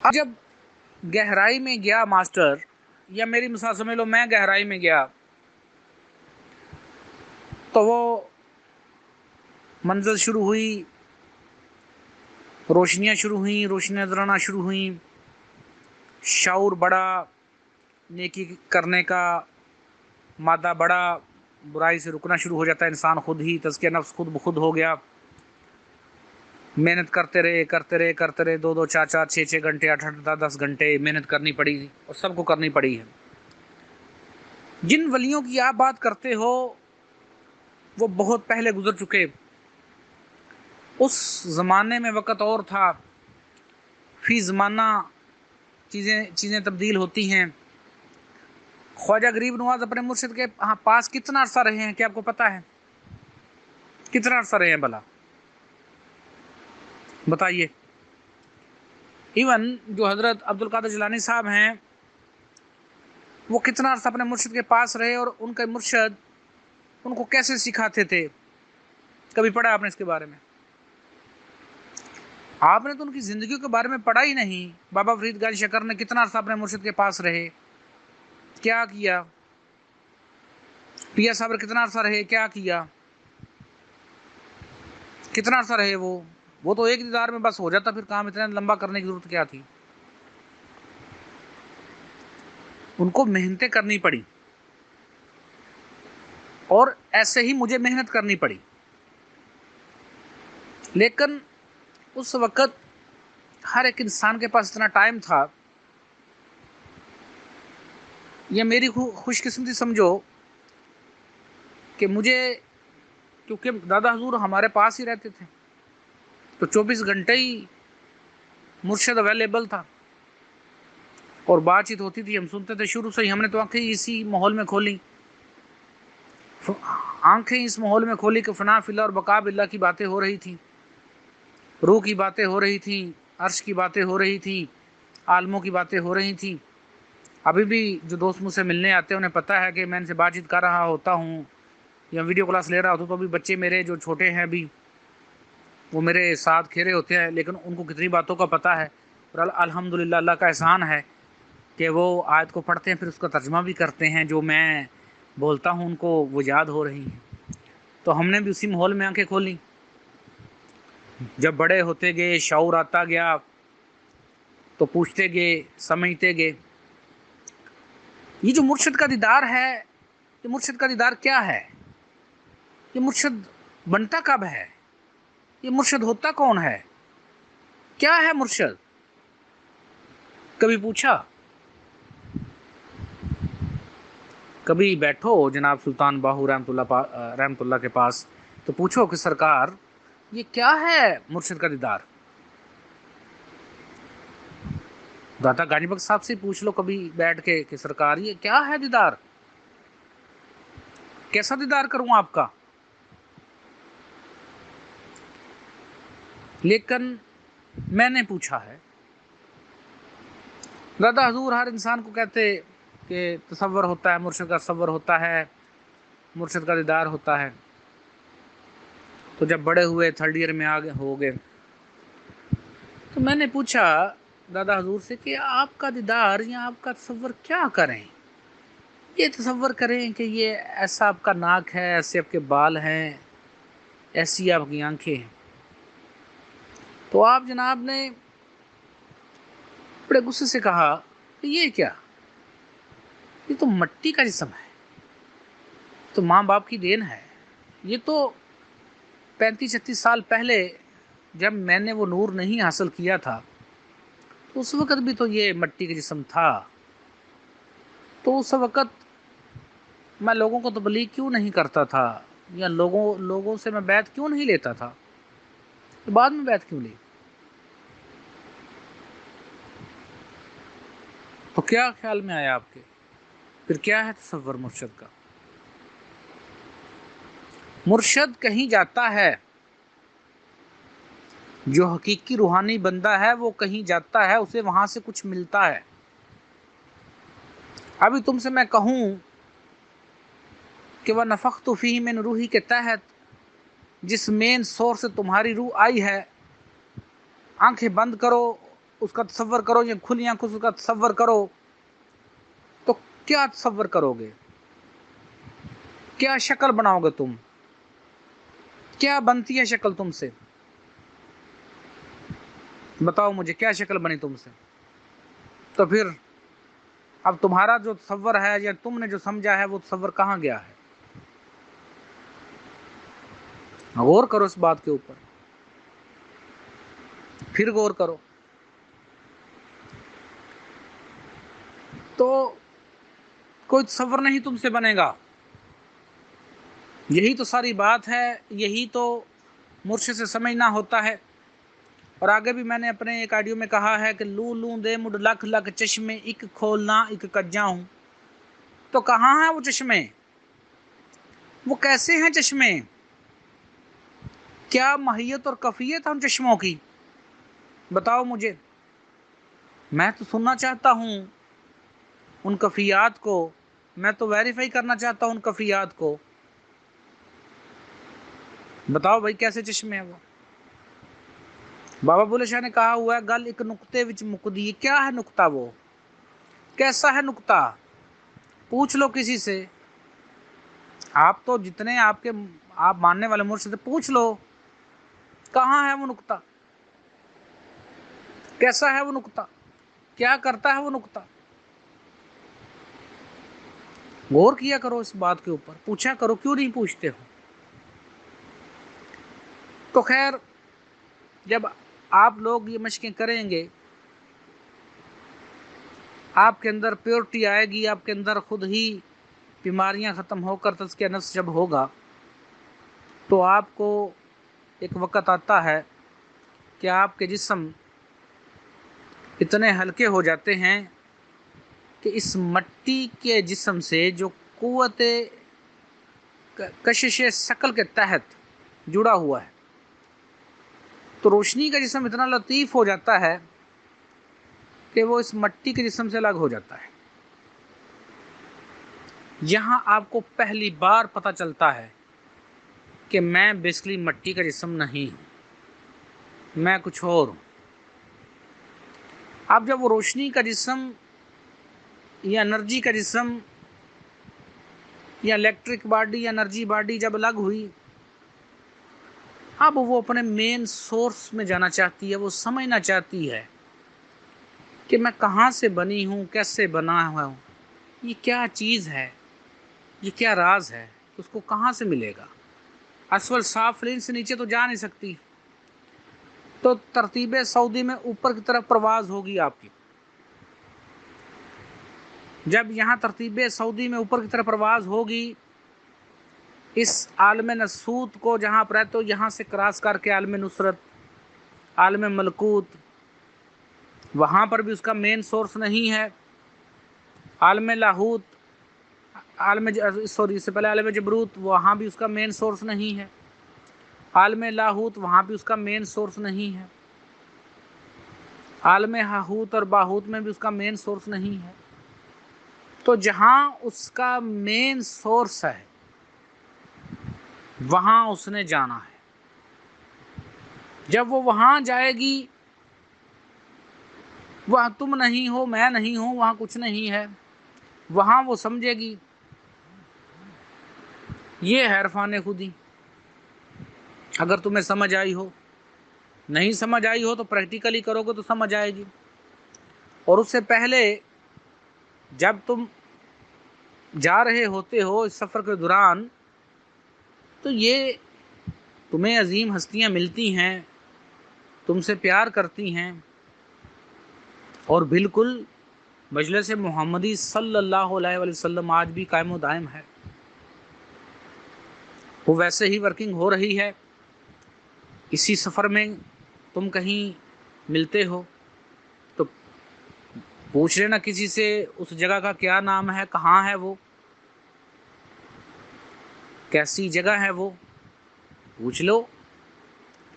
اب جب گہرائی میں گیا ماسٹر، یا میری مثال سمجھ لو میں گہرائی میں گیا، تو وہ منزل شروع ہوئی، روشنیاں شروع ہوئیں، روشنیاں نظر آنا شروع ہوئیں، شعور بڑا، نیکی کرنے کا مادہ بڑا، برائی سے رکنا شروع ہو جاتا ہے انسان خود ہی، تزکیہ نفس خود بخود ہو گیا۔ محنت کرتے رہے 2 4 6 گھنٹے 8 10 گھنٹے محنت کرنی پڑی، اور سب کو کرنی پڑی ہے۔ جن ولیوں کی آپ بات کرتے ہو وہ بہت پہلے گزر چکے، اس زمانے میں وقت اور تھا، فی زمانہ چیزیں تبدیل ہوتی ہیں۔ خواجہ غریب نواز اپنے مرشد کے پاس کتنا عرصہ رہے ہیں، کیا آپ کو پتا ہے؟ کتنا عرصہ رہے ہیں بھلا بتائیے؟ ایون جو حضرت عبد القادر جیلانی صاحب ہیں، وہ کتنا عرصہ اپنے مرشد کے پاس رہے، اور ان کے مرشد ان کو کیسے سکھاتے تھے؟ کبھی پڑھا آپ نے اس کے بارے میں؟ آپ نے تو ان کی زندگیوں کے بارے میں پڑھا ہی نہیں۔ بابا فرید گاجی شکر نے کتنا عرصہ اپنے مرشد کے پاس رہے، کیا کیا؟ پیا صابر کتنا عرصہ رہے، کیا کیا؟ کتنا عرصہ رہے وہ تو ایک دیدار میں بس ہو جاتا، پھر کام اتنا لمبا کرنے کی ضرورت کیا تھی؟ ان کو محنتیں کرنی پڑی، اور ایسے ہی مجھے محنت کرنی پڑی، لیکن اس وقت ہر ایک انسان کے پاس اتنا ٹائم تھا، یہ میری خوش قسمتی سمجھو کہ مجھے، کیونکہ دادا حضور ہمارے پاس ہی رہتے تھے، تو 24 گھنٹے ہی مرشد اویلیبل تھا، اور بات چیت ہوتی تھی، ہم سنتے تھے شروع سے ہی۔ ہم نے تو آنکھیں اسی ماحول میں کھولی، اس ماحول میں کھولی کہ فنا فی اللہ اور بقا باللہ کی باتیں ہو رہی تھیں، روح کی باتیں ہو رہی تھیں، عرش کی باتیں ہو رہی تھیں، عالموں کی باتیں ہو رہی تھیں۔ ابھی بھی جو دوست مجھ سے ملنے آتے ہیں انہیں پتہ ہے کہ میں ان سے بات چیت کر رہا ہوتا ہوں یا ویڈیو کلاس لے رہا ہوتا ہوں، تو ابھی بچے میرے جو چھوٹے ہیں ابھی وہ میرے ساتھ کھیرے ہوتے ہیں، لیکن ان کو کتنی باتوں کا پتہ ہے، اور الحمدللہ اللہ کا احسان ہے کہ وہ آیت کو پڑھتے ہیں، پھر اس کا ترجمہ بھی کرتے ہیں، جو میں بولتا ہوں ان کو وہ یاد ہو رہی ہیں۔ تو ہم نے بھی اسی ماحول میں آنکھیں کھولی۔ جب بڑے ہوتے گئے، شعور آتا گیا، تو پوچھتے گئے، سمجھتے گئے۔ یہ جو مرشد کا دیدار ہے، یہ مرشد کا دیدار کیا ہے؟ یہ مرشد بنتا کب ہے؟ یہ مرشد ہوتا کون ہے؟ کیا ہے مرشد؟ کبھی پوچھا؟ کبھی بیٹھو جناب سلطان باہو رحمت اللہ کے پاس، تو پوچھو کہ سرکار یہ کیا ہے مرشد کا دیدار؟ داتا غانی بخش صاحب سے پوچھ لو کبھی بیٹھ کے کہ سرکار یہ کیا ہے دیدار، کیسا دیدار کروں آپ کا؟ لیکن میں نے پوچھا ہے۔ دادا حضور ہر انسان کو کہتے کہ تصور ہوتا ہے، مرشد کا تصور ہوتا ہے، مرشد کا دیدار ہوتا ہے۔ تو جب بڑے ہوئے، 3rd ایئر میں آگے ہو گئے، تو میں نے پوچھا دادا حضور سے کہ آپ کا دیدار یا آپ کا تصور کیا کریں؟ یہ تصور کریں کہ یہ ایسا آپ کا ناک ہے، ایسے آپ کے بال ہیں، ایسی آپ کی آنکھیں ہیں۔ تو آپ جناب نے بڑے غصے سے کہا کہ یہ کیا، یہ تو مٹی کا جسم ہے، تو ماں باپ کی دین ہے، یہ تو 35-36 سال پہلے جب میں نے وہ نور نہیں حاصل کیا تھا، تو اس وقت بھی تو یہ مٹی کا جسم تھا، تو اس وقت میں لوگوں کو تبلیغ کیوں نہیں کرتا تھا، یا لوگوں سے میں بیعت کیوں نہیں لیتا تھا، تو بعد میں بیعت کیوں لی؟ تو کیا خیال میں آیا آپ کے؟ پھر کیا ہے تصور مرشد کا؟ مرشد کہیں جاتا ہے، جو حقیقی روحانی بندہ ہے وہ کہیں جاتا ہے، اسے وہاں سے کچھ ملتا ہے۔ ابھی تم سے میں کہوں کہ وَنَفَخْتُ فِيهِ مِن روحی کے تحت جس مین سورس سے تمہاری روح آئی ہے، آنکھیں بند کرو اس کا تصور کرو یا کھلی آنکھوں سے اس کا تصور کرو تو کیا تصور کرو گے؟ کیا شکل بناؤ گے تم؟ کیا بنتی ہے شکل تم سے؟ بتاؤ مجھے کیا شکل بنی تم سے؟ تو پھر اب تمہارا جو تصور ہے یا تم نے جو سمجھا ہے وہ تصور کہاں گیا ہے؟ غور کرو اس بات کے اوپر، پھر غور کرو۔ تو کوئی تصور نہیں تم سے بنے گا، یہی تو ساری بات ہے، یہی تو مرشد سے سمجھنا ہوتا ہے۔ اور آگے بھی میں نے اپنے ایک آڈیو میں کہا ہے کہ لوں لوں دے مڈ لکھ لکھ چشمے، ایک کھولنا ایک کجا ہوں۔ تو کہاں ہیں وہ چشمے؟ وہ کیسے ہیں چشمے؟ کیا ماہیت اور کیفیت ہے ان چشموں کی؟ بتاؤ مجھے، میں تو سننا چاہتا ہوں ان کیفیات کو، میں تو ویریفائی کرنا چاہتا ہوں ان کیفیات کو۔ بتاؤ بھائی کیسے چشمے ہیں وہ؟ بابا بلے شاہ نے کہا ہوا ہے گل ایک نقطے وچ مکدی۔ کیا ہے نقطہ؟ وہ کیسا ہے نقطہ؟ پوچھ لو کسی سے، آپ تو جتنے آپ ماننے والے مرشد سے پوچھ لو کہاں ہے وہ نقطہ، کیسا ہے وہ نقطہ، کیا کرتا ہے وہ نقطہ؟ غور کیا کرو اس بات کے اوپر، پوچھا کرو، کیوں نہیں پوچھتے ہو؟ تو خیر، جب آپ لوگ یہ مشقیں کریں گے، آپ کے اندر پیورٹی آئے گی، آپ کے اندر خود ہی بیماریاں ختم ہو کر تزکیہ نفس جب ہوگا، تو آپ کو ایک وقت آتا ہے کہ آپ کے جسم اتنے ہلکے ہو جاتے ہیں کہ اس مٹی کے جسم سے جو قوت کشش ثقل کے تحت جڑا ہوا ہے، تو روشنی کا جسم اتنا لطیف ہو جاتا ہے کہ وہ اس مٹی کے جسم سے الگ ہو جاتا ہے۔ یہاں آپ کو پہلی بار پتہ چلتا ہے کہ میں بیسکلی مٹی کا جسم نہیں ہوں، میں کچھ اور ہوں۔ اب جب وہ روشنی کا جسم یا انرجی کا جسم یا الیکٹرک باڈی یا انرجی باڈی جب الگ ہوئی، اب وہ اپنے مین سورس میں جانا چاہتی ہے، وہ سمجھنا چاہتی ہے کہ میں کہاں سے بنی ہوں، کیسے بنا ہوا ہوں، یہ کیا چیز ہے، یہ کیا راز ہے، اس کو کہاں سے ملے گا؟ اسفل سافلین سے نیچے تو جا نہیں سکتی، تو ترتیب سعودی میں اوپر کی طرف پرواز ہوگی آپ کی۔ جب یہاں ترتیب سعودی میں اوپر کی طرف پرواز ہوگی، اس عالم نسوت کو جہاں پر ہے تو یہاں سے کراس کر کے عالم نصرت، عالم ملکوت، وہاں پر بھی اس کا مین سورس نہیں ہے۔ عالم لاہوت، اس سے پہلے عالم جبروت، وہاں بھی اس کا مین سورس نہیں ہے۔ عالم لاہوت، وہاں بھی اس کا مین سورس نہیں ہے۔ عالم ہاہوت اور باہوت میں بھی اس کا مین سورس نہیں ہے۔ تو جہاں اس کا مین سورس ہے وہاں اس نے جانا ہے۔ جب وہ وہاں جائے گی، وہاں تم نہیں ہو، میں نہیں ہوں، وہاں کچھ نہیں ہے، وہاں وہ سمجھے گی یہ ہے عرفان خودی۔ اگر تمہیں سمجھ آئی ہو، نہیں سمجھ آئی ہو تو پریکٹیکلی کرو گے تو سمجھ آئے گی۔ اور اس سے پہلے جب تم جا رہے ہوتے ہو اس سفر کے دوران، تو یہ تمہیں عظیم ہستیاں ملتی ہیں، تم سے پیار کرتی ہیں، اور بالکل مجلس محمدی صلی اللہ علیہ وسلم آج بھی قائم و دائم ہے، وہ ویسے ہی ورکنگ ہو رہی ہے۔ اسی سفر میں تم کہیں ملتے ہو تو پوچھ لینا کسی سے اس جگہ کا کیا نام ہے، کہاں ہے وہ، کیسی جگہ ہے وہ، پوچھ لو۔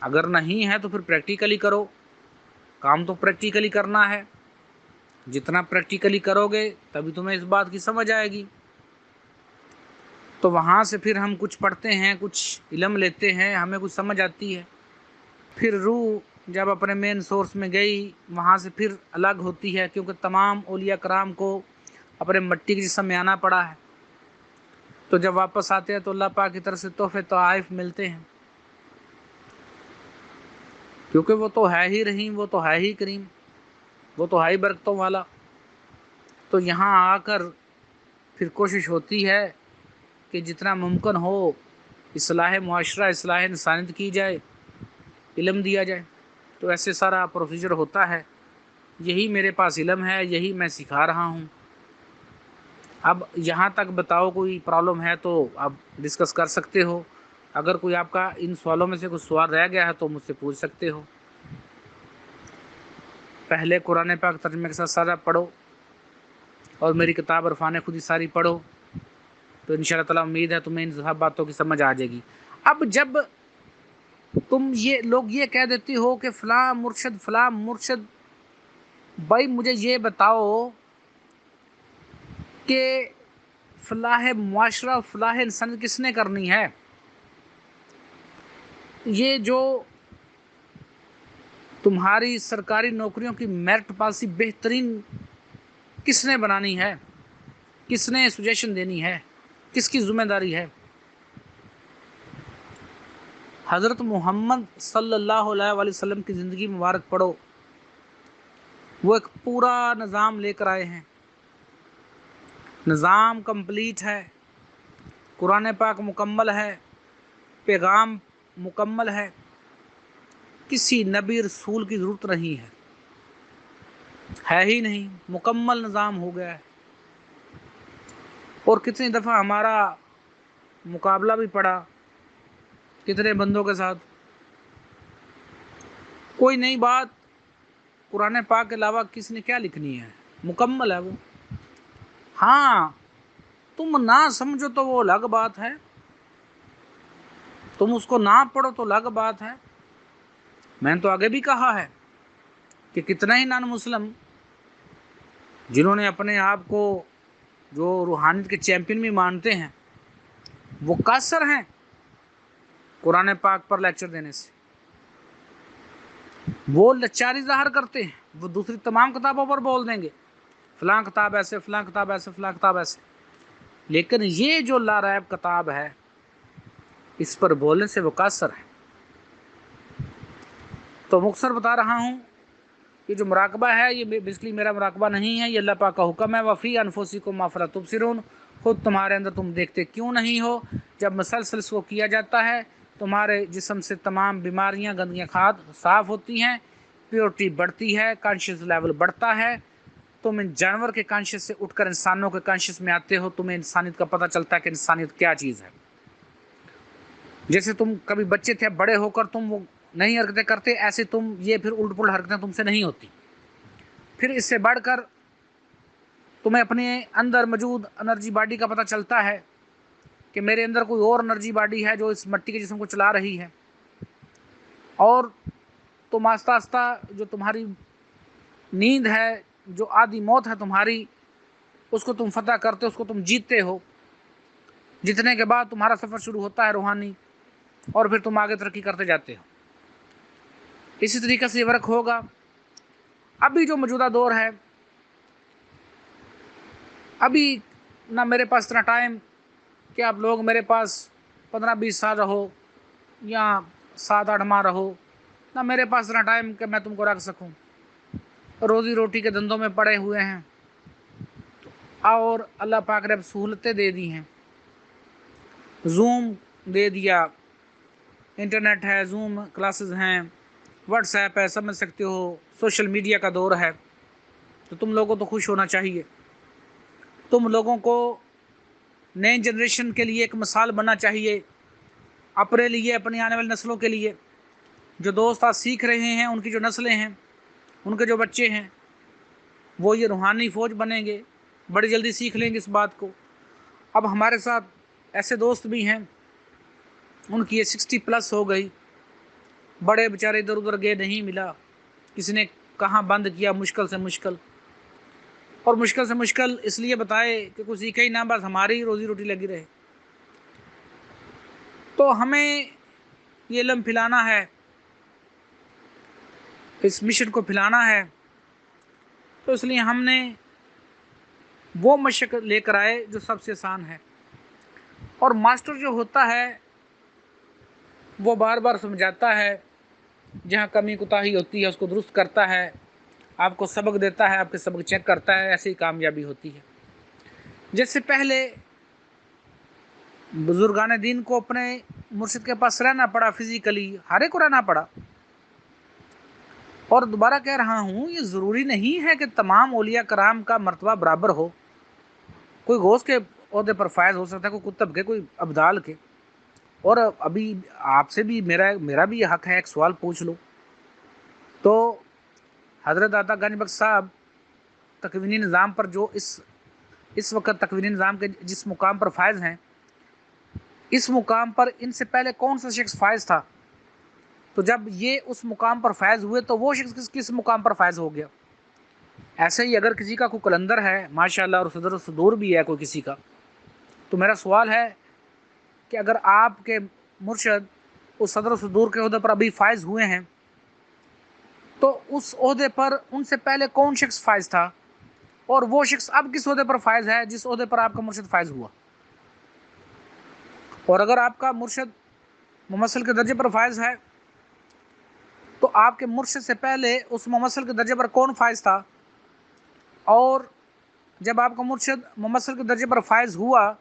اگر نہیں ہے تو پھر پریکٹیکلی کرو، کام تو پریکٹیکلی کرنا ہے۔ جتنا پریکٹیکلی کرو گے تبھی تمہیں اس بات کی سمجھ آئے گی۔ تو وہاں سے پھر ہم کچھ پڑھتے ہیں، کچھ علم لیتے ہیں، ہمیں کچھ سمجھ آتی ہے، پھر روح جب اپنے مین سورس میں گئی وہاں سے پھر الگ ہوتی ہے، کیونکہ تمام اولیاء کرام کو اپنے مٹی کے جسم میں آنا پڑا ہے۔ تو جب واپس آتے ہیں تو اللہ پاک کی طرف سے تحفے تحائف ملتے ہیں، کیونکہ وہ تو ہے ہی رحیم، وہ تو ہے ہی کریم، وہ تو ہے ہی برکتوں والا۔ تو یہاں آ کر پھر کوشش ہوتی ہے کہ جتنا ممکن ہو اصلاح معاشرہ، اصلاح انسانیت کی جائے، علم دیا جائے۔ تو ایسے سارا پروسیجر ہوتا ہے، یہی میرے پاس علم ہے، یہی میں سکھا رہا ہوں۔ اب یہاں تک بتاؤ کوئی پرابلم ہے تو آپ ڈسکس کر سکتے ہو، اگر کوئی آپ کا ان سوالوں میں سے کوئی سوال رہ گیا ہے تو مجھ سے پوچھ سکتے ہو۔ پہلے قرآن پاک ترجمے کے ساتھ سارا پڑھو اور میری کتاب عرفان خودی ساری پڑھو، تو انشاءاللہ تعالیٰ امید ہے تمہیں ان سب باتوں کی سمجھ آ جائے گی۔ اب جب تم لوگ یہ کہہ دیتی ہو کہ فلاں مرشد، بھائی مجھے یہ بتاؤ کہ فلاح معاشرہ، فلاح انسان کس نے کرنی ہے؟ یہ جو تمہاری سرکاری نوکریوں کی میرٹ پالیسی بہترین کس نے بنانی ہے؟ کس نے سجیشن دینی ہے؟ کس کی ذمہ داری ہے؟ حضرت محمد صلی اللہ علیہ وآلہ وسلم کی زندگی مبارک پڑھو، وہ ایک پورا نظام لے کر آئے ہیں، نظام کمپلیٹ ہے، قرآن پاک مکمل ہے، پیغام مکمل ہے، کسی نبی رسول کی ضرورت نہیں ہے ہی نہیں، مکمل نظام ہو گیا ہے۔ اور کتنی دفعہ ہمارا مقابلہ بھی پڑا کتنے بندوں کے ساتھ، کوئی نئی بات قرآن پاک کے علاوہ کس نے کیا لکھنی ہے، مکمل ہے وہ۔ ہاں تم نہ سمجھو تو وہ الگ بات ہے، تم اس کو نہ پڑھو تو الگ بات ہے۔ میں نے تو آگے بھی کہا ہے کہ کتنا ہی نان مسلم جنہوں نے اپنے آپ کو جو روحانیت کے چیمپئن بھی مانتے ہیں، وہ قاصر ہیں قرآن پاک پر لیکچر دینے سے، وہ لچاری ظاہر کرتے ہیں، وہ دوسری تمام کتابوں پر بول دیں گے فلاں کتاب ایسے، فلاں کتاب ایسے، فلاں کتاب ایسے، لیکن یہ جو لا ریب کتاب ہے اس پر بولنے سے وہ قاصر ہے۔ تو مختصر بتا رہا ہوں، یہ جو مراقبہ ہے یہ بیسکلی میرا مراقبہ نہیں ہے، یہ اللہ پاک کا حکم ہے۔ وفی انفسکم افلا تبصرون، خود تمہارے اندر تم دیکھتے کیوں نہیں ہو؟ جب مسلسل اس کو کیا جاتا ہے تمہارے جسم سے تمام بیماریاں، گندگیاں، کھاد صاف ہوتی ہیں، پیورٹی بڑھتی ہے، کانشیس لیول بڑھتا ہے، تم ان جانور کے کانشیس سے اٹھ کر انسانوں کے کانشیس میں آتے ہو، تمہیں انسانیت کا پتہ چلتا ہے کہ انسانیت کیا چیز ہے۔ جیسے تم کبھی بچے تھے، بڑے ہو کر تم وہ نئی حرکتیں کرتے، ایسے تم یہ پھر الٹ پلٹ حرکتیں تم سے نہیں ہوتی۔ پھر اس سے بڑھ کر تمہیں اپنے اندر موجود انرجی باڈی کا پتہ چلتا ہے کہ میرے اندر کوئی اور انرجی باڈی ہے جو اس مٹی کے جسم کو چلا رہی ہے، اور تم آہستہ آہستہ جو تمہاری نیند ہے، جو آدھی موت ہے تمہاری، اس کو تم فتح کرتے ہو، اس کو تم جیتتے ہو، جتنے کے بعد تمہارا سفر شروع ہوتا ہے روحانی، اور پھر تم آگے ترقی کرتے جاتے ہو۔ اسی طریقے سے یہ ورک ہوگا۔ ابھی جو موجودہ دور ہے، ابھی نہ میرے پاس اتنا ٹائم کہ آپ لوگ میرے پاس 15-20 سال رہو یا 7-8 ماہ رہو، نہ میرے پاس اتنا ٹائم کہ میں تم کو رکھ سکوں، روزی روٹی کے دھندوں میں پڑے ہوئے ہیں، اور اللہ پاک نے اب سہولتیں دے دی ہیں، زوم دے دیا، انٹرنیٹ ہے، زوم کلاسز ہیں، واٹس ایپ ہے، سمجھ سکتے ہو، سوشل میڈیا کا دور ہے، تو تم لوگوں کو تو خوش ہونا چاہیے۔ تم لوگوں کو نئی جنریشن کے لیے ایک مثال بننا چاہیے، اپنے لیے، اپنی آنے والی نسلوں کے لیے۔ جو دوست آج سیکھ رہے ہیں، ان کی جو نسلیں ہیں، ان کے جو بچے ہیں، وہ یہ روحانی فوج بنیں گے، بڑی جلدی سیکھ لیں گے اس بات کو۔ اب ہمارے ساتھ ایسے دوست بھی ہیں، ان کی یہ 60+ ہو گئی، بڑے بیچارے ادھر ادھر گئے، نہیں ملا، کسی نے کہاں بند کیا، مشکل سے مشکل، اور مشکل سے مشکل اس لیے بتائے کہ کچھ سیکھے ہی نہ، بس ہماری روزی روٹی لگی رہے۔ تو ہمیں یہ علم پھیلانا ہے، اس مشن کو پھیلانا ہے، تو اس لیے ہم نے وہ مشق لے کر آئے جو سب سے آسان ہے۔ اور ماسٹر جو ہوتا ہے وہ بار بار سمجھاتا ہے، جہاں کمی کوتاہی ہوتی ہے اس کو درست کرتا ہے، آپ کو سبق دیتا ہے، آپ کے سبق چیک کرتا ہے، ایسی کامیابی ہوتی ہے۔ جیسے پہلے بزرگان دین کو اپنے مرشد کے پاس رہنا پڑا، فزیکلی ہر ایک کو رہنا پڑا۔ اور دوبارہ کہہ رہا ہوں، یہ ضروری نہیں ہے کہ تمام اولیاء کرام کا مرتبہ برابر ہو۔ کوئی غوث کے عہدے پر فائز ہو سکتا ہے، کوئی قطب کے، کوئی ابدال کے۔ اور ابھی آپ سے بھی میرا بھی یہ حق ہے، ایک سوال پوچھ لو تو حضرت داتا گنج بخش صاحب تکوینی نظام پر جو اس وقت تکوینی نظام کے جس مقام پر فائز ہیں، اس مقام پر ان سے پہلے کون سا شخص فائز تھا؟ تو جب یہ اس مقام پر فائز ہوئے تو وہ شخص کس مقام پر فائز ہو گیا؟ ایسے ہی اگر کسی کا کوئی قلندر ہے ماشاءاللہ اور صدر و صدور بھی ہے کوئی کسی کا، تو میرا سوال ہے کہ اگر آپ کے مرشد اس صدر و صدور کے عہدے پر ابھی فائز ہوئے ہیں، تو اس عہدے پر ان سے پہلے کون شخص فائز تھا، اور وہ شخص اب کس عہدے پر فائز ہے جس عہدے پر آپ کا مرشد فائز ہوا؟ اور اگر آپ کا مرشد ممثل کے درجے پر فائز ہے تو آپ کے مرشد سے پہلے اس ممثل کے درجے پر کون فائز تھا؟ اور جب آپ کا مرشد ممثل کے درجے پر فائز ہوا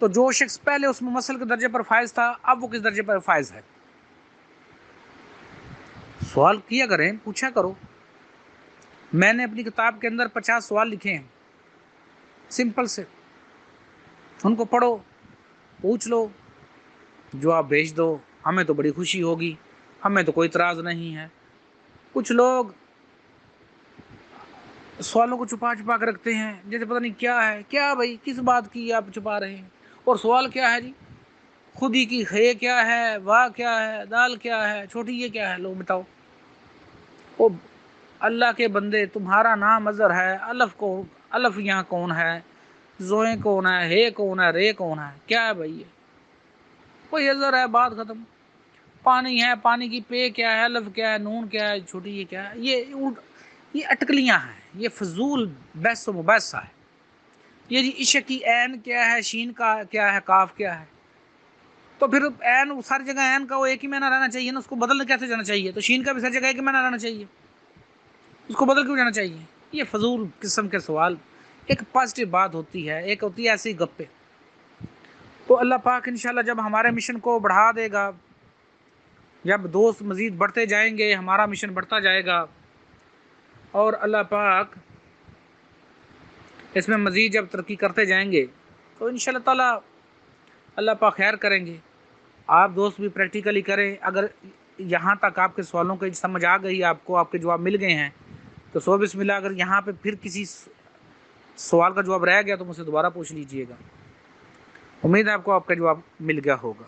تو جو شخص پہلے اس ممثل کے درجے پر فائز تھا اب وہ کس درجے پر فائز ہے؟ سوال کیا کریں، پوچھا کرو۔ میں نے اپنی کتاب کے اندر 50 سوال لکھے ہیں، سمپل سے، ان کو پڑھو، پوچھ لو، جواب بھیج دو، ہمیں تو بڑی خوشی ہوگی، ہمیں تو کوئی اعتراض نہیں ہے۔ کچھ لوگ سوالوں کو چھپا چھپا کے رکھتے ہیں، جیسے پتہ نہیں کیا ہے، کیا بھائی کس بات کی آپ چھپا رہے ہیں؟ اور سوال کیا ہے جی؟ خودی کی خے کیا ہے، واہ کیا ہے، دال کیا ہے، چھوٹی یہ کیا ہے؟ لوگ بتاؤ۔ او اللہ کے بندے، تمہارا نام اظہر ہے، الف یہاں کون ہے، زوئیں کون ہے، ہے کون ہے، رے کون ہے؟ کیا ہے بھائی؟ کوئی اظہر ہے، بات ختم۔ پانی ہے، پانی کی پے کیا ہے، الف کیا ہے، نون کیا ہے، چھوٹی یہ کیا ہے؟ یہ اٹکلیاں ہیں، یہ فضول بحث و مباحثہ ہے۔ یہ جی عشق کی عین کیا ہے، شین کا کیا ہے، کاف کیا ہے؟ تو پھر عین سر جگہ عین کا وہ ایک ہی معنی رہنا چاہیے نا، اس کو بدلنا کیسے جانا چاہیے؟ تو شین کا بھی سر جگہ ایک ہی معنی رہنا چاہیے، اس کو بدل کیوں جانا چاہیے؟ یہ فضول قسم کے سوال۔ ایک پازیٹیو بات ہوتی ہے، ایک ہوتی ہے ایسی گپے۔ تو اللہ پاک انشاءاللہ جب ہمارے مشن کو بڑھا دے گا، جب دوست مزید بڑھتے جائیں گے، ہمارا مشن بڑھتا جائے گا، اور اللہ پاک اس میں مزید جب ترقی کرتے جائیں گے تو انشاءاللہ تعالی اللہ پاک خیر کریں گے۔ آپ دوست بھی پریکٹیکلی کریں۔ اگر یہاں تک آپ کے سوالوں کی سمجھ آ گئی، آپ کو آپ کے جواب مل گئے ہیں، تو سو بسم اللہ۔ اگر یہاں پہ پھر کسی سوال کا جواب رہ گیا تو مجھ سے دوبارہ پوچھ لیجئے گا۔ امید ہے آپ کو آپ کا جواب مل گیا ہوگا۔